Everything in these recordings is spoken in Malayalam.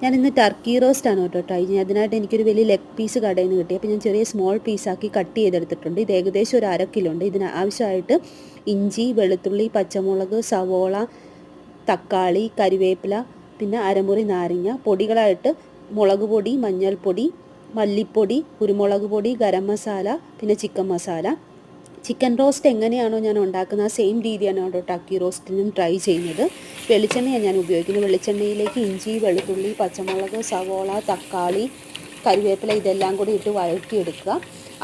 ഞാനിന്ന് ടർക്കി റോസ്റ്റാണ് കേട്ടോ ട്രൈ ചെയ്യുന്നത്. അതിനായിട്ട് എനിക്കൊരു വലിയ ലെഗ് പീസ് കടയിൽ നിന്ന് കിട്ടി. അപ്പോൾ ഞാൻ ചെറിയ സ്മോൾ പീസാക്കി കട്ട് ചെയ്തെടുത്തിട്ടുണ്ട്. ഇത് ഏകദേശം ഒരു 1/2 കിലോ ഉണ്ട്. ഇതിന് ആവശ്യമായിട്ട് ഇഞ്ചി, വെളുത്തുള്ളി, പച്ചമുളക്, സവോള, തക്കാളി, കരിവേപ്പില, പിന്നെ അരമുറി നാരങ്ങ. പൊടികളായിട്ട് മുളക് പൊടി, മഞ്ഞൾപ്പൊടി, മല്ലിപ്പൊടി, കുരുമുളക് പൊടി, ഗരം മസാല, പിന്നെ ചിക്കൻ മസാല. ചിക്കൻ റോസ്റ്റ് എങ്ങനെയാണോ ഞാൻ ഉണ്ടാക്കുന്നത് ആ സെയിം രീതിയാണ് കേട്ടോ ടർക്കി റോസ്റ്റിനും ട്രൈ ചെയ്യുന്നത്. വെളിച്ചെണ്ണയാണ് ഞാൻ ഉപയോഗിക്കുന്നത്. വെളിച്ചെണ്ണയിലേക്ക് ഇഞ്ചി, വെളുത്തുള്ളി, പച്ചമുളക്, സവോള, തക്കാളി, കരിവേപ്പില ഇതെല്ലാം കൂടി ഇട്ട് വഴറ്റിയെടുക്കുക.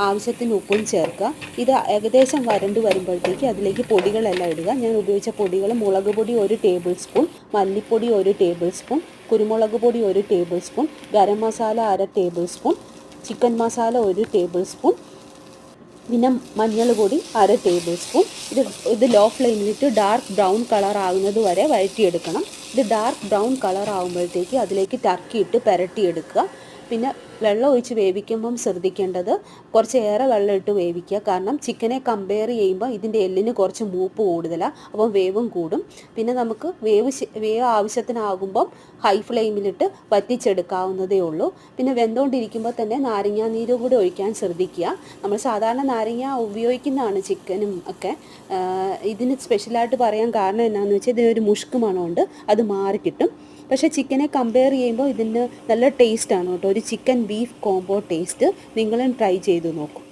ആവശ്യത്തിന് ഉപ്പും ചേർക്കുക. ഇത് ഏകദേശം വരണ്ട് വരുമ്പോഴത്തേക്ക് അതിലേക്ക് പൊടികളെല്ലാം ഇടുക. ഞാൻ ഉപയോഗിച്ച പൊടികൾ മുളക് പൊടി 1 ടേബിൾ സ്പൂൺ, മല്ലിപ്പൊടി 1 ടേബിൾ സ്പൂൺ, കുരുമുളക് പൊടി 1 table spoon, garam masala 1/2 table spoon, chicken masala 1 table spoon, പിന്നെ മഞ്ഞൾ പൊടി 1/2 ടേബിൾ സ്പൂൺ. ഇത് ലോ ഫ്ലെയിമിലിട്ട് ഡാർക്ക് ബ്രൗൺ കളർ ആകുന്നത് വരെ വഴറ്റിയെടുക്കണം. ഇത് ഡാർക്ക് ബ്രൗൺ കളർ ആകുമ്പോഴത്തേക്ക് അതിലേക്ക് ടർക്കി ഇട്ട് പുരട്ടിയെടുക്കുക. പിന്നെ വെള്ളം ഒഴിച്ച് വേവിക്കുമ്പം ശ്രദ്ധിക്കേണ്ടത് കുറച്ചേറെ വെള്ളം ഇട്ട് വേവിക്കുക. കാരണം ചിക്കനെ കമ്പയർ ചെയ്യുമ്പോൾ ഇതിൻ്റെ എല്ലിന് കുറച്ച് മൂപ്പ് കൂടുതലാണ്, അപ്പം വേവും കൂടും. പിന്നെ നമുക്ക് വേവ് ആവശ്യത്തിനാകുമ്പം ഹൈ ഫ്ലെയിമിലിട്ട് വറ്റിച്ചെടുക്കാവുന്നതേ ഉള്ളൂ. പിന്നെ വെന്തുകൊണ്ടിരിക്കുമ്പോൾ തന്നെ നാരങ്ങാനീര് കൂടി ഒഴിക്കാൻ ശ്രദ്ധിക്കുക. നമ്മൾ സാധാരണ നാരങ്ങ ഉപയോഗിക്കുന്നതാണ് ചിക്കനും ഒക്കെ. ഇതിന് സ്പെഷ്യലായിട്ട് പറയാൻ കാരണം എന്നാന്ന് വെച്ചാൽ ഇതിനൊരു മുഷ്ക് മണമുണ്ട്, അത് മാറിക്കിട്ടും. പക്ഷേ ചിക്കനെ കമ്പയർ ചെയ്യുമ്പോൾ ഇതിന് നല്ല ടേസ്റ്റാണ് കേട്ടോ. ഒരു ചിക്കൻ ബീഫ് കോംബോ ടേസ്റ്റ്. നിങ്ങളും ട്രൈ ചെയ്ത് നോക്കും.